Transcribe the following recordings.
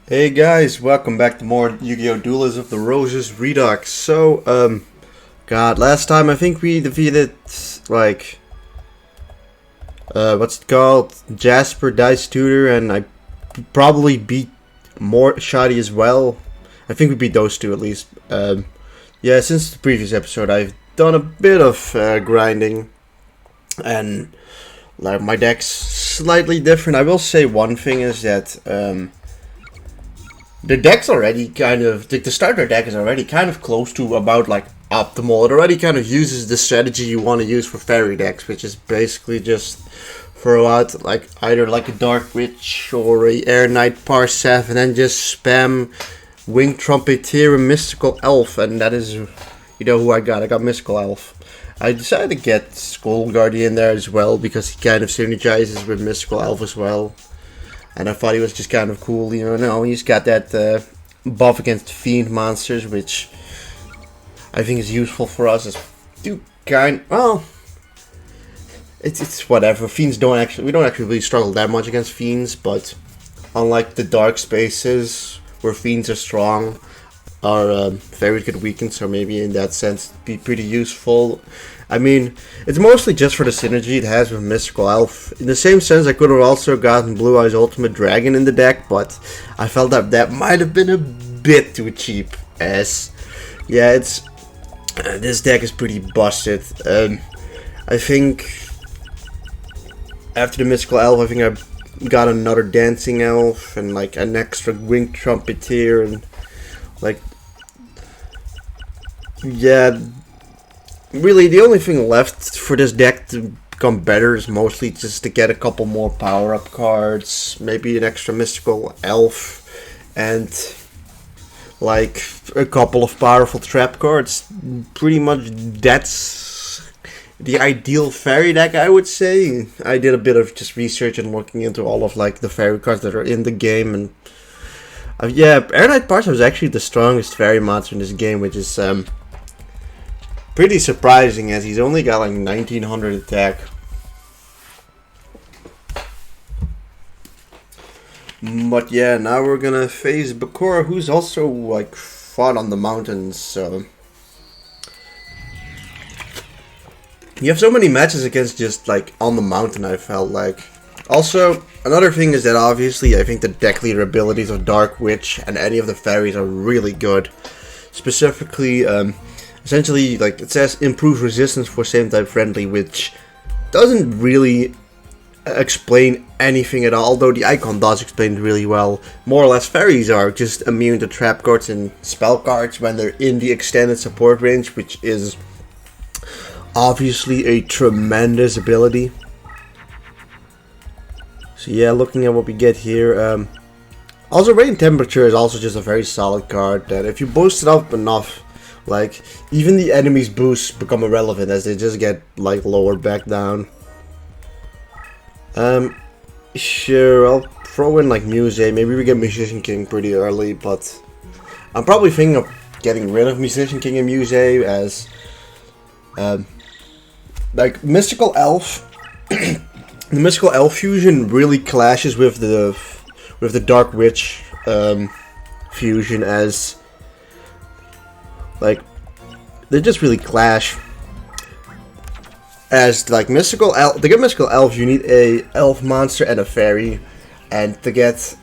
Hey guys, welcome back to more Yu-Gi-Oh! Duelist of the Roses Redux. Last time I think we defeated, what's it called? Jasper, Dice Tutor, and I probably beat more Shoddy as well. I think we beat those two at least. Yeah, since the previous episode I've done a bit of grinding, and like my deck's slightly different. I will say one thing is that, the deck's already the starter deck is already kind of close to about like optimal. It already kind of uses the strategy you want to use for fairy decks, which is basically just throw out like either like a Dark Witch or a Air Knight Parsef and then just spam Winged Trumpeteer and Mystical Elf, and that is, you know who I got. I got Mystical Elf. I decided to get Skull Guardian there as well because he kind of synergizes with Mystical Elf as well. And I thought he was just kind of cool, you know. He's got that buff against fiend monsters, which I think is useful for us as well, it's whatever. Fiends we don't actually really struggle that much against fiends, but unlike the dark spaces where fiends are strong, our fairies get weakened, so maybe in that sense be pretty useful. I mean, it's mostly just for the synergy it has with Mystical Elf. In the same sense, I could have also gotten Blue Eyes Ultimate Dragon in the deck, but I felt that might have been a bit too cheap, as, yeah, this deck is pretty busted. I think after the Mystical Elf, I think I got another Dancing Elf and like an extra Winged Trumpeteer and like, yeah. Really, the only thing left for this deck to become better is mostly just to get a couple more power-up cards, maybe an extra Mystical Elf, and like a couple of powerful trap cards. Pretty much that's the ideal fairy deck, I would say. I did a bit of just research and looking into all of like the fairy cards that are in the game, and yeah, Air Knight Parsef is actually the strongest fairy monster in this game, which is pretty surprising, as he's only got like 1900 attack. But yeah, now we're gonna face Bakura, who's also like fought on the mountains, so you have so many matches against just like on the mountain, I felt like. Also, another thing is that obviously I think the deck leader abilities of Dark Witch and any of the fairies are really good. Specifically, essentially, like it says, improves resistance for same type friendly, which doesn't really explain anything at all, although the icon does explain it really well. More or less, fairies are just immune to trap cards and spell cards when they're in the extended support range, which is obviously a tremendous ability. So yeah, looking at what we get here, also Rain Temperature is also just a very solid card that if you boost it up enough, like, even the enemy's boosts become irrelevant as they just get, like, lowered back down. Sure, I'll throw in, like, Muse. Maybe we get Musician King pretty early, but I'm probably thinking of getting rid of Musician King and Muse as, like, Mystical Elf. The Mystical Elf fusion really clashes with the Dark Witch, fusion, as like, they just really clash. As like Mystical Elf, to get Mystical Elf, you need a elf monster and a fairy, and to get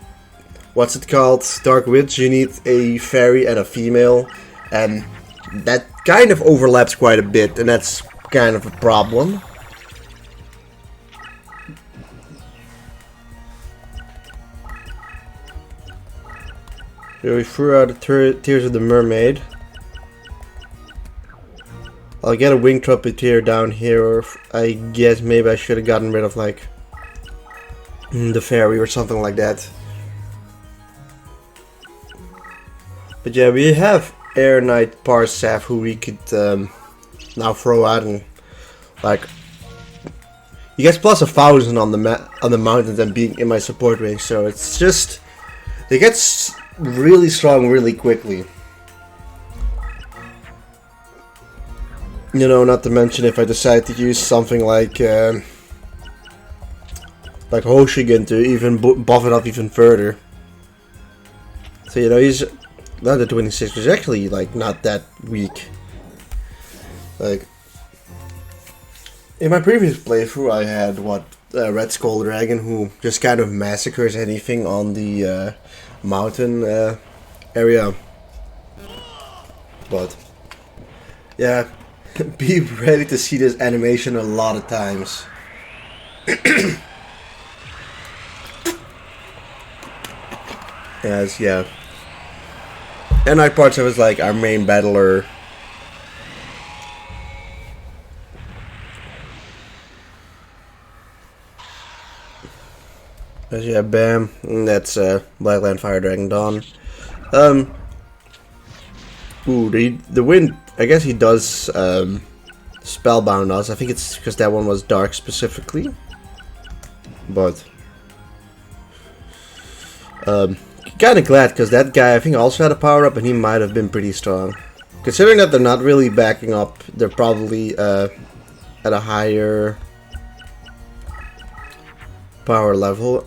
what's it called, Dark Witch, you need a fairy and a female, and that kind of overlaps quite a bit, and that's kind of a problem. So we threw out the Tears of the Mermaid. I'll get a Winged Trumpeteer down here, or I guess maybe I should have gotten rid of like the fairy or something like that. But yeah, we have Air Knight Parsef, who we could now throw out, and like he gets plus 1000 on the mountains and being in my support range, so it's just it gets really strong really quickly. You know, not to mention if I decide to use something like Hoshigan to even buff it up even further. So, you know, he's not the 26, which is actually, like, not that weak. Like, in my previous playthrough, I had, Red Skull Dragon, who just kind of massacres anything on the mountain area. But, yeah, be ready to see this animation a lot of times. As, yeah. And night parts of it, like, our main battler. As, yeah, bam. And that's Blackland Fire Dragon Dawn. Ooh, the wind, I guess he does spellbound us. I think it's because that one was dark specifically. But kind of glad, because that guy I think also had a power up and he might have been pretty strong. Considering that they're not really backing up, they're probably at a higher power level.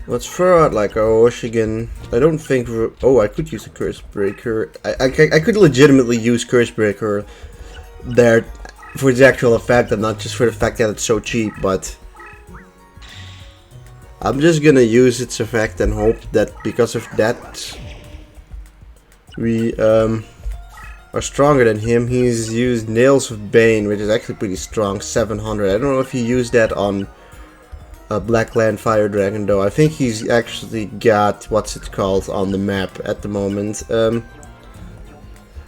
Let's throw out like a Oshigan. I don't think. Oh, I could use a Curse Breaker. I could legitimately use Curse Breaker there for its actual effect and not just for the fact that it's so cheap, but I'm just gonna use its effect and hope that because of that we are stronger than him. He's used Nails of Bane, which is actually pretty strong, 700. I don't know if he used that on Blackland Fire Dragon though. I think he's actually got what's it called on the map at the moment.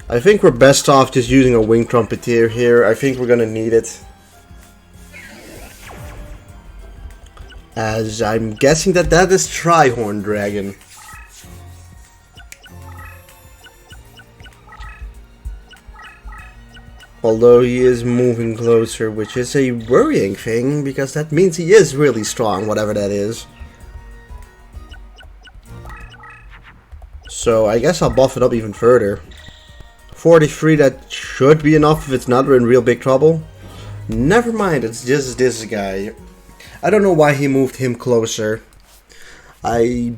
I think we're best off just using a Winged Trumpeteer here. I think we're gonna need it, as I'm guessing that is Trihorn Dragon. Although he is moving closer, which is a worrying thing, because that means he is really strong, whatever that is. So I guess I'll buff it up even further. 43, that should be enough if it's not, we're in real big trouble. Never mind, it's just this guy. I don't know why he moved him closer. I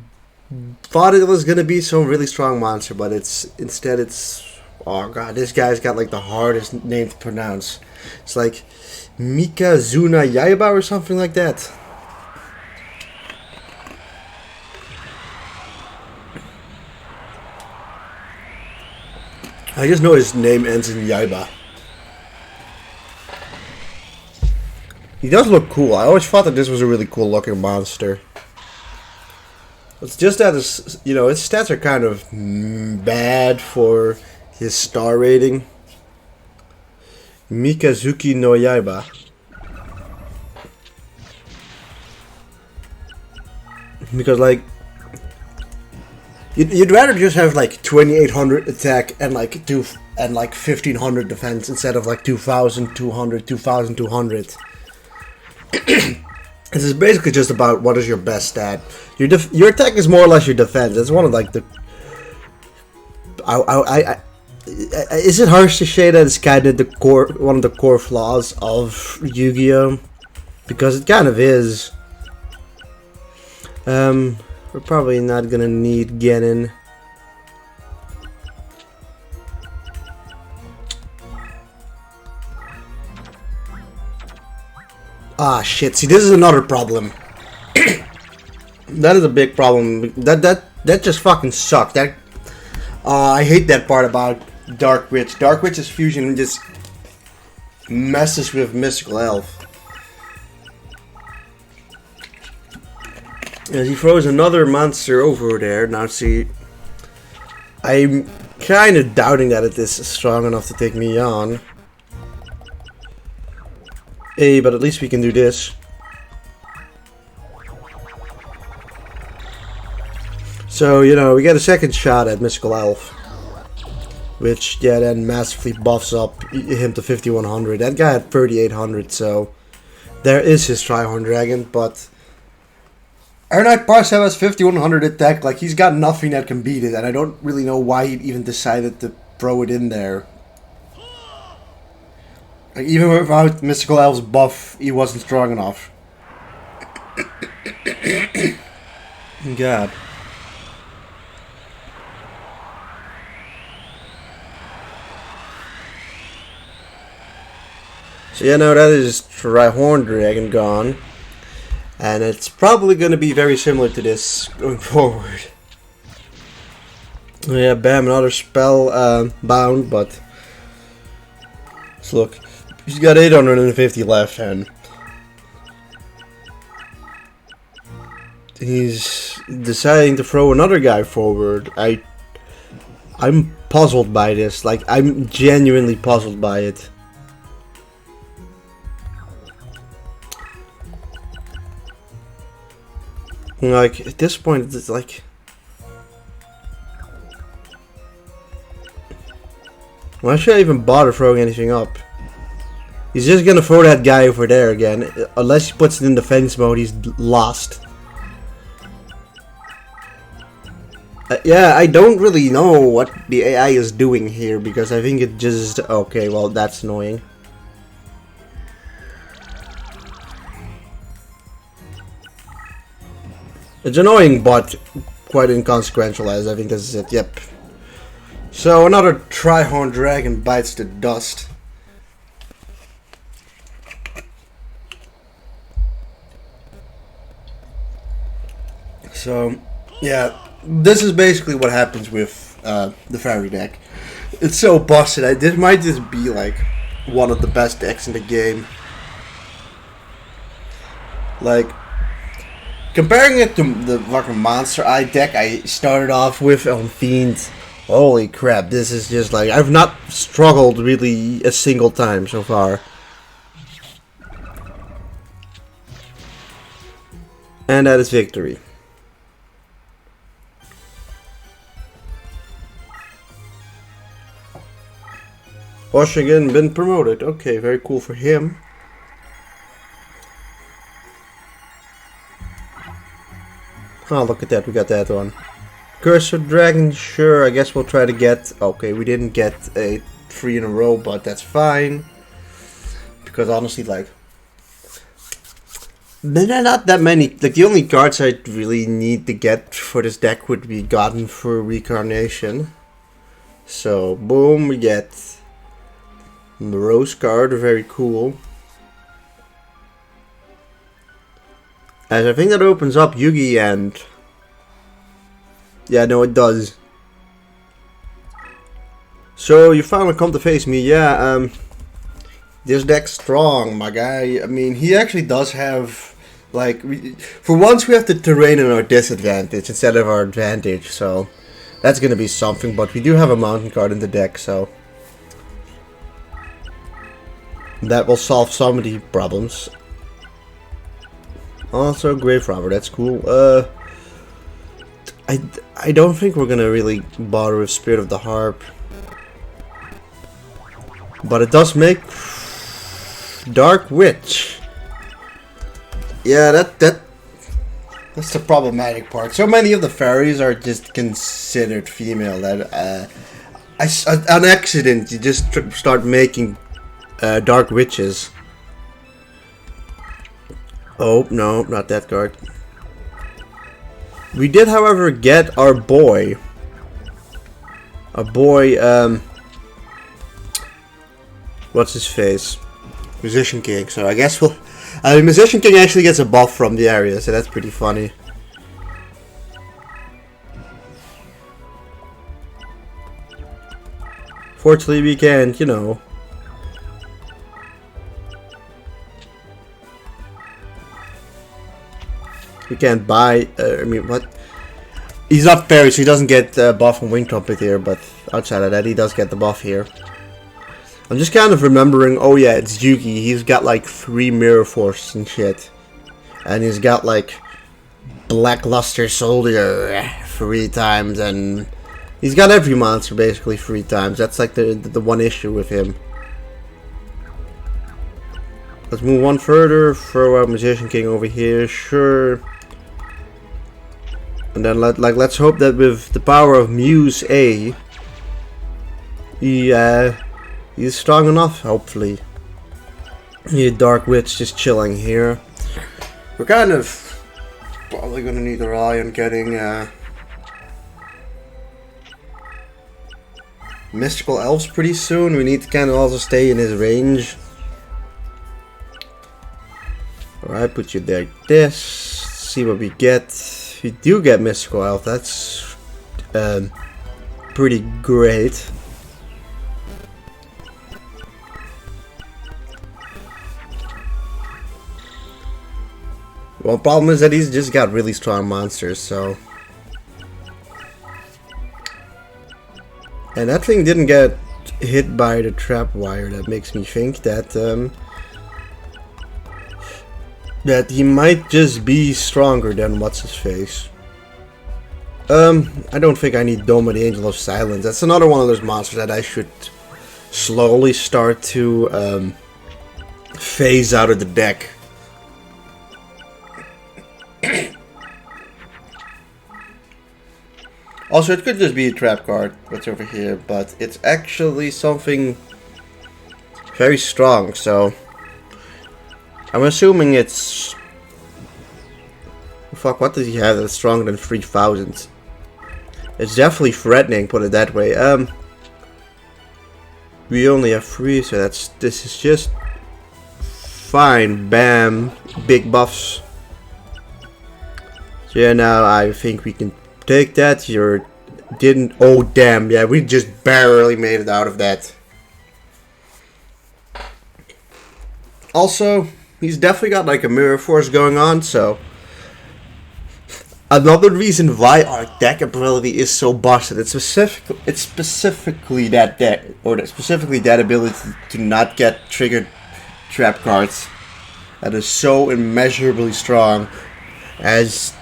thought it was gonna be some really strong monster, but instead it's... Oh god, this guy's got like the hardest name to pronounce. It's like Mikazuna Yaiba or something like that. I just know his name ends in Yaiba. He does look cool. I always thought that this was a really cool looking monster. It's just that his, you know, his stats are kind of bad for his star rating. Mikazuki no Yaiba. Because like you'd rather just have like 2800 attack and like 1500 defense instead of like 2200, 2200. This is basically just about what is your best stat. Your attack is more or less your defense. It's one of like the is it harsh to say that it's kind of one of the core flaws of Yu-Gi-Oh? Because it kind of is. We're probably not gonna need Genin. Ah shit, see this is another problem. That is a big problem. That just fucking sucked. I hate that part about Dark Witch. Dark Witch's fusion just messes with Mystical Elf. As he throws another monster over there. Now see, I'm kind of doubting that it is strong enough to take me on. Hey, but at least we can do this. So, you know, we get a second shot at Mystical Elf. Which, yeah, then massively buffs up him to 5100. That guy had 3800, so there is his Trihorn Dragon, but Ernight Parsev has 5100 attack. Like, he's got nothing that can beat it, and I don't really know why he even decided to throw it in there. Like, even without Mystical Elf's buff, he wasn't strong enough. God. So yeah, now that is Trihorn Dragon gone. And it's probably going to be very similar to this going forward. Yeah, bam, another spell bound, but let's look. He's got 850 left, and he's deciding to throw another guy forward. I'm puzzled by this. Like, I'm genuinely puzzled by it. Like, at this point, it's like... Why should I even bother throwing anything up? He's just gonna throw that guy over there again. Unless he puts it in defense mode, he's lost. Yeah, I don't really know what the AI is doing here, because I think it just... Okay, well, that's annoying. It's annoying, but quite inconsequential, as I think this is it. Yep. So another Trihorn Dragon bites the dust. So, yeah, this is basically what happens with the fairy deck. It's so busted. This might just be like one of the best decks in the game. Like, comparing it to the fucking Monster Eye deck I started off with on Fiend, holy crap, this is just like, I've not struggled really a single time so far. And that is victory. Washington been promoted. Okay, very cool for him. Oh, look at that, we got that one. Cursor Dragon, sure, I guess we'll try to get... Okay, we didn't get a 3 in a row, but that's fine. Because honestly, like... There are not that many... Like, the only cards I really need to get for this deck would be gotten for Reincarnation. So, boom, we get... the Rose card, very cool. As I think that opens up Yugi and... Yeah, no, it does. So, you finally come to face me. Yeah, this deck's strong, my guy. I mean, he actually does have... Like, for once we have the terrain in our disadvantage instead of our advantage, so... That's gonna be something, but we do have a mountain card in the deck, so... That will solve some of the problems. Also, Grave Robber, that's cool. I don't think we're gonna really bother with Spirit of the Harp. But it does make Dark Witch. Yeah, that's the problematic part. So many of the fairies are just considered female that on accident you just start making Dark Witches. Oh, no, not that card. We did, however, get our boy. What's his face? Musician King. So I guess we'll... Musician King actually gets a buff from the area, so that's pretty funny. Fortunately, we can't, you know... We can't buy, I mean, what? He's not fairy, so he doesn't get buff from Wing Trumpet here, but outside of that, he does get the buff here. I'm just kind of remembering, oh yeah, it's Yugi. He's got like 3 Mirror Force and shit. And he's got like Blackluster Soldier 3 times, and he's got every monster basically 3 times. That's like the one issue with him. Let's move one further, throw out Musician King over here, sure. And then let's hope that with the power of Muse A, he's strong enough, hopefully. Yeah, Dark Witch just chilling here. We're kind of probably gonna need to rely on getting Mystical Elves pretty soon. We need to kind of also stay in his range. Alright, put you there. This. See what we get. We do get Mystical Elf. That's pretty great. Well, problem is that he's just got really strong monsters, so. And that thing didn't get hit by the trap wire. That makes me think that that he might just be stronger than what's his face. I don't think I need Dome of the Angel of Silence. That's another one of those monsters that I should slowly start to phase out of the deck. Also, it could just be a trap card, what's over here, but it's actually something very strong, so I'm assuming it's... Fuck, what does he have that's stronger than 3000? It's definitely threatening, put it that way. We only have 3, so this is just fine. Bam, big buffs. So yeah, now I think we can take that. Oh damn, yeah, we just barely made it out of that. Also, he's definitely got like a mirror force going on, so another reason why our deck ability is so busted. It's specifically that deck, or specifically that ability to not get triggered trap cards that is so immeasurably strong, as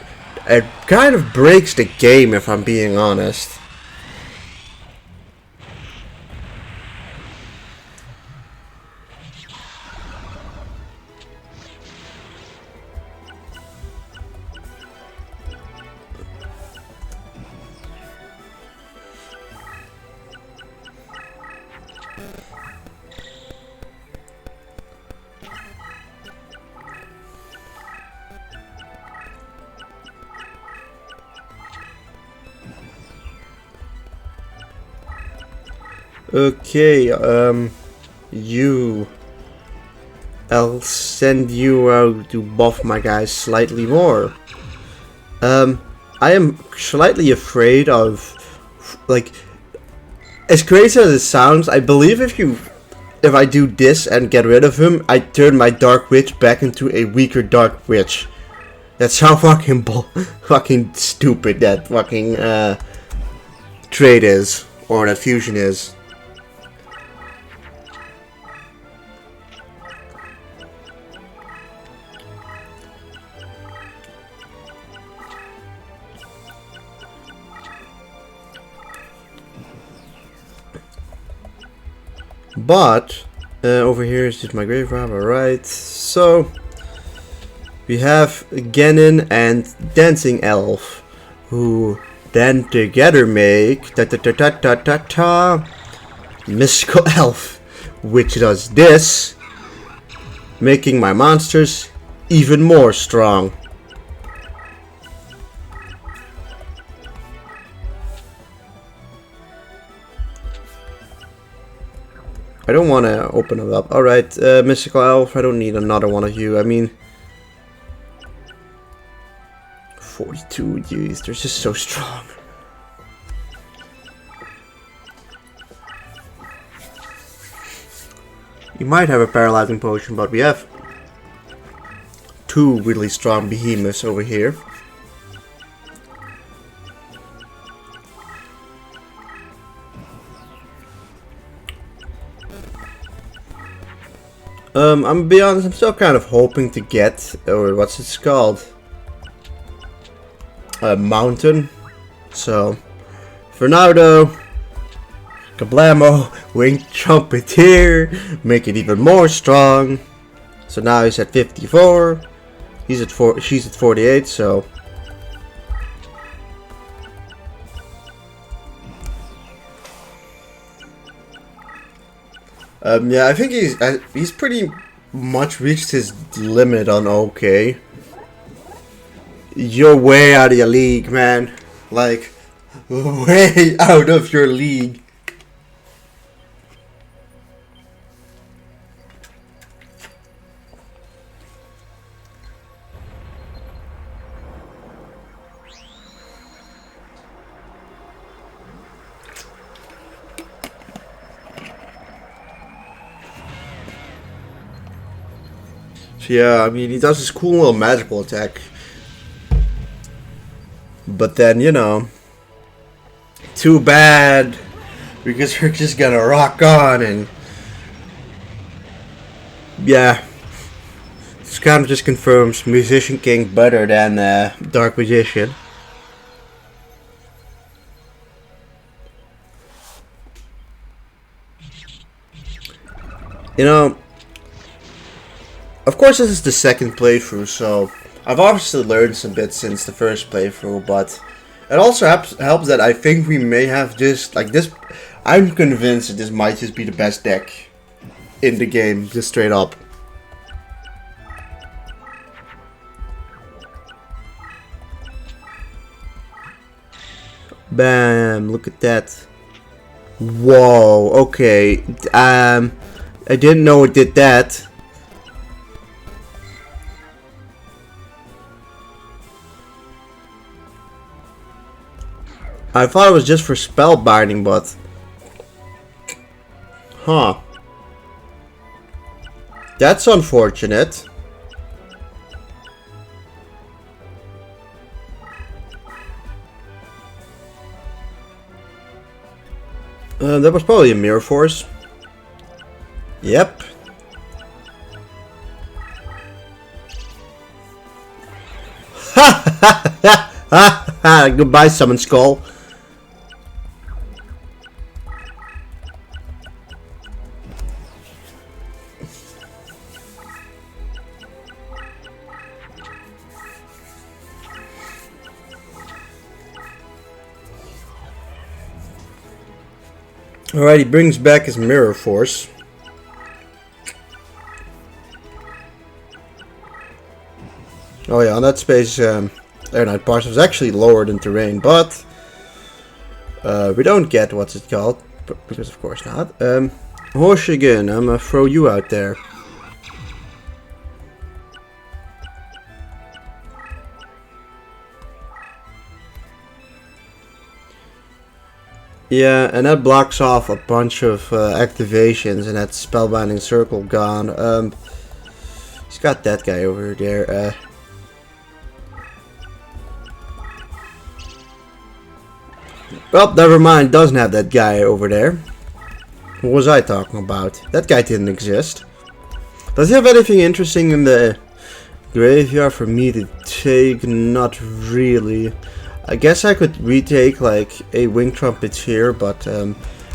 it kind of breaks the game, if I'm being honest. Okay, I'll send you out to buff my guys slightly more. I am slightly afraid of, like, as crazy as it sounds, I believe if I do this and get rid of him, I turn my Dark Witch back into a weaker Dark Witch. That's how fucking stupid that fucking trade is, or that fusion is. But over here is just my grave robber, right? So we have Ganon and Dancing Elf, who then together make Mystical Elf, which does this, making my monsters even more strong. I don't want to open it up. Alright, Mystical Elf, I don't need another one of you. I mean, 42, jeez, they're just so strong. You might have a paralyzing potion, but we have 2 really strong behemoths over here. I'm gonna be honest, I'm still kind of hoping to get, or what's it called? A mountain. So, for now though, kablamo, wing trumpet here, make it even more strong. So now he's at 54, she's at 48, so. Yeah, I think he's pretty much reached his limit on OK. You're way out of your league, man. Like, way out of your league. So yeah, I mean, he does this cool little magical attack. But then, you know, too bad, because we're just gonna rock on, and yeah, this kind of just confirms Musician King better than Dark Magician. You know, of course this is the second playthrough, so I've obviously learned some bits since the first playthrough, but it also helps that I think we may have just, like this, I'm convinced that this might just be the best deck in the game, just straight up. Bam, look at that. Whoa, okay. I didn't know it did that. I thought it was just for spell binding, but huh. That's unfortunate. That was probably a mirror force. Yep. Ha ha ha ha ha! Goodbye, Summon Skull. Alright, he brings back his mirror force. Oh yeah, on that space, Air Knight Parcel is actually lower than terrain, but we don't get what's it called, because of course not. Horshigan, I'm gonna throw you out there. Yeah, and that blocks off a bunch of activations, and that Spellbinding Circle gone. He's got that guy over there. Well, never mind, doesn't have that guy over there. What was I talking about? That guy didn't exist. Does he have anything interesting in the graveyard for me to take? Not really. I guess I could retake like a Wing Trumpeteer, but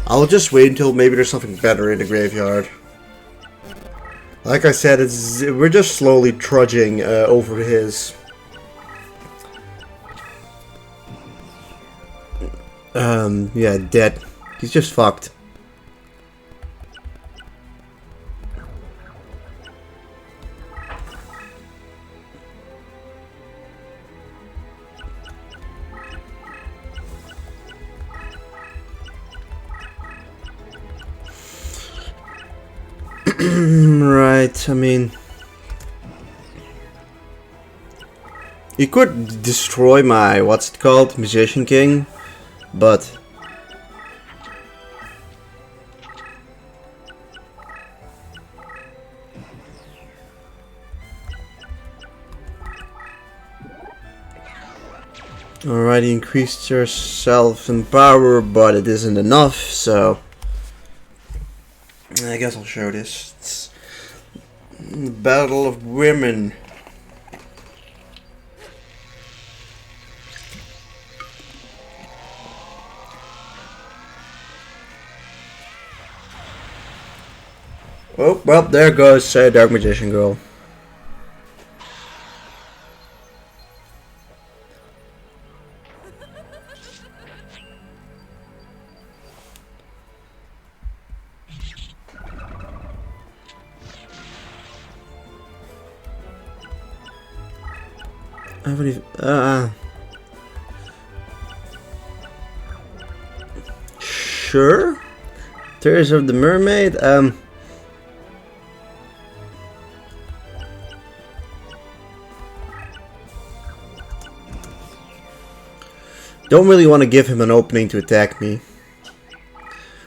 I'll just wait until maybe there's something better in the graveyard. Like I said, we're just slowly trudging over his. Yeah, dead. He's just fucked. Right, I mean, you could destroy my, what's it called, Musician King, but alright, you increased yourself in power, but it isn't enough, so I guess I'll show this. It's the Battle of Women. Oh, well, there goes Dark Magician Girl. I haven't even, sure. Tears of the Mermaid. Don't really want to give him an opening to attack me.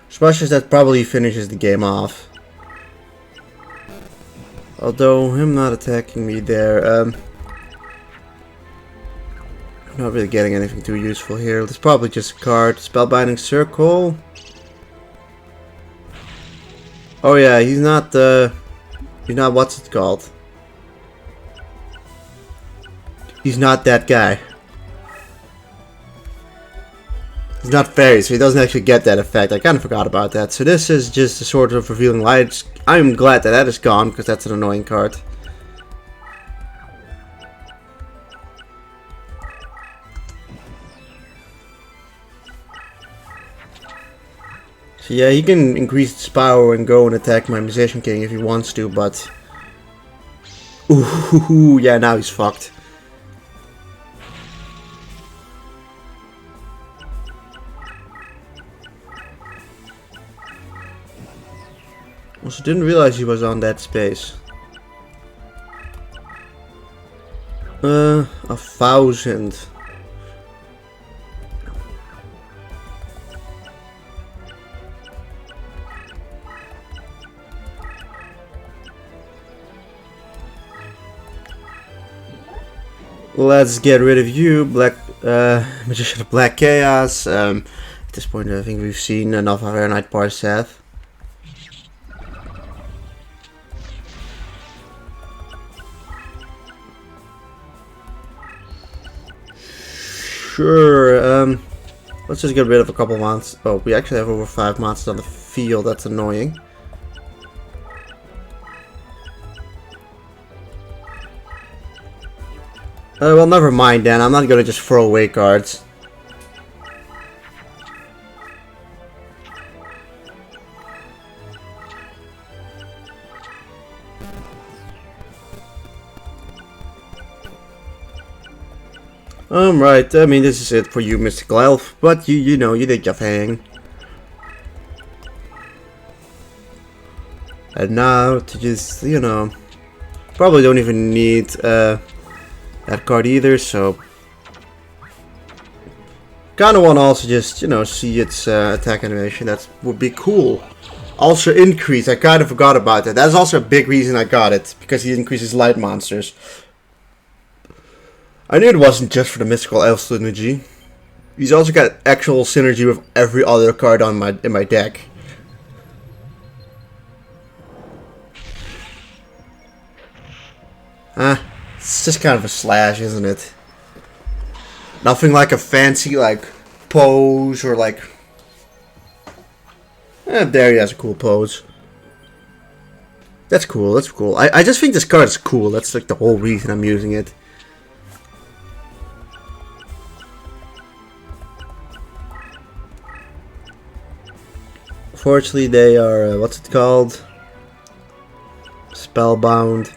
As much as that probably finishes the game off. Although him not attacking me there, not really getting anything too useful here. It's probably just a card. Spellbinding Circle. Oh yeah, he's not what's it called? He's not that guy. He's not fairy, so he doesn't actually get that effect. I kind of forgot about that. So this is just a sort of revealing light. I'm glad that that is gone, because that's an annoying card. So yeah, he can increase his power and go and attack my Musician King if he wants to, but... Ooh, yeah, now he's fucked. Also, didn't realize he was on that space. 1,000. Let's get rid of you, Black Magician of Black Chaos. At this point, I think we've seen enough of Ironite Parseth. Sure. Let's just get rid of a couple monsters. Oh, we actually have over 5 monsters on the field. That's annoying. Well, never mind then. I'm not gonna just throw away cards. Right. I mean, this is it for you, Mystical Elf. But you know, you did your thing. And now to just, you know, probably don't even need that card either, so kinda wanna also just, you know, see its attack animation. That would be cool. Also increase, I kinda forgot about that. That's also a big reason I got it, because he increases light monsters. I knew it wasn't just for the Mystical Elf synergy. He's also got actual synergy with every other card on in my deck. It's just kind of a slash, isn't it? Nothing like a fancy, like, pose or like... there he has a cool pose. That's cool, that's cool. I just think this card is cool. That's like the whole reason I'm using it. Fortunately, they are, what's it called? Spellbound.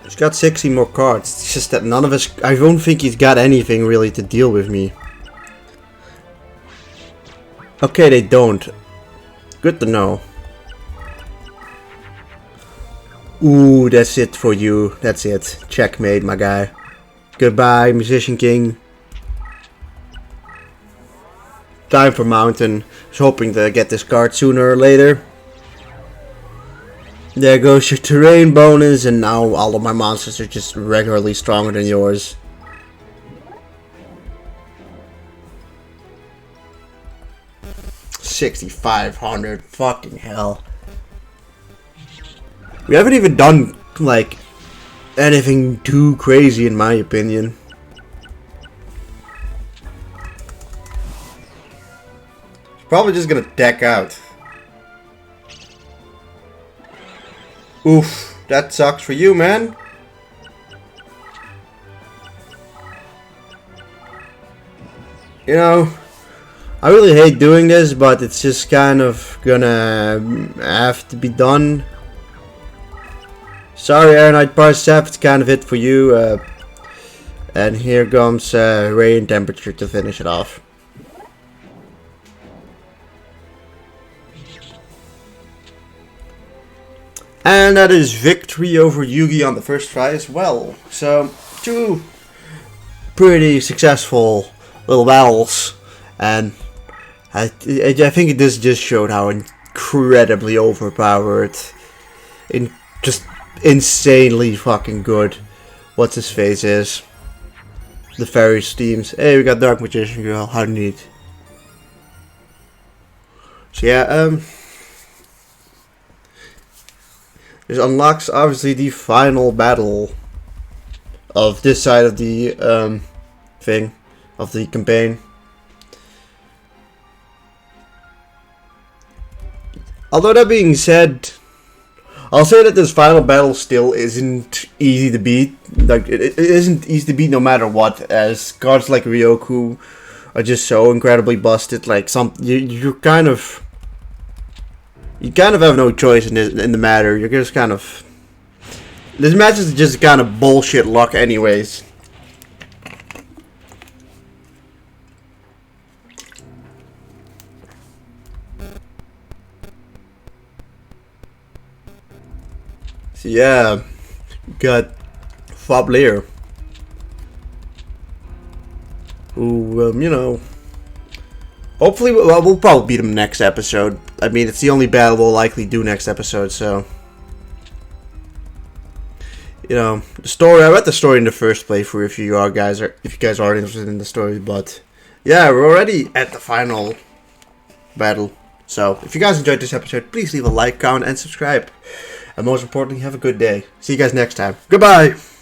He's got 60 more cards. It's just that none of us... I don't think he's got anything really to deal with me. Okay, they don't. Good to know. Ooh, that's it for you. That's it. Checkmate, my guy. Goodbye, Musician King. Time for Mountain. I was hoping to get this card sooner or later. There goes your terrain bonus, and now all of my monsters are just regularly stronger than yours. $6,500, fucking hell. We haven't even done, like, anything too crazy in my opinion. Probably just gonna deck out. Oof, that sucks for you, man. You know, I really hate doing this, but it's just kind of gonna have to be done. Sorry, Ironite Parseth, it's kind of it for you. And here comes Rain Temperature to finish it off. And that is victory over Yugi on the first try as well. So, 2 pretty successful little battles. And I think this just showed how incredibly overpowered, just insanely fucking good what's his face is. The fairy steams. Hey, we got Dark Magician Girl. How neat. So yeah, this unlocks obviously the final battle of this side of the thing of the campaign. Although that being said, I'll say that this final battle still isn't easy to beat. Like it isn't easy to beat no matter what, as cards like Ryoku are just so incredibly busted. Like you kind of have no choice in the matter. You're just kind of, this match is just kind of bullshit luck, anyways. So yeah, got Fablair, who you know, hopefully we'll probably beat him next episode. I mean, it's the only battle we'll likely do next episode, so you know, the story. I read the story in the first playthrough. If you guys are interested in the story, but yeah, we're already at the final battle. So if you guys enjoyed this episode, please leave a like, comment, and subscribe. And most importantly, have a good day. See you guys next time. Goodbye!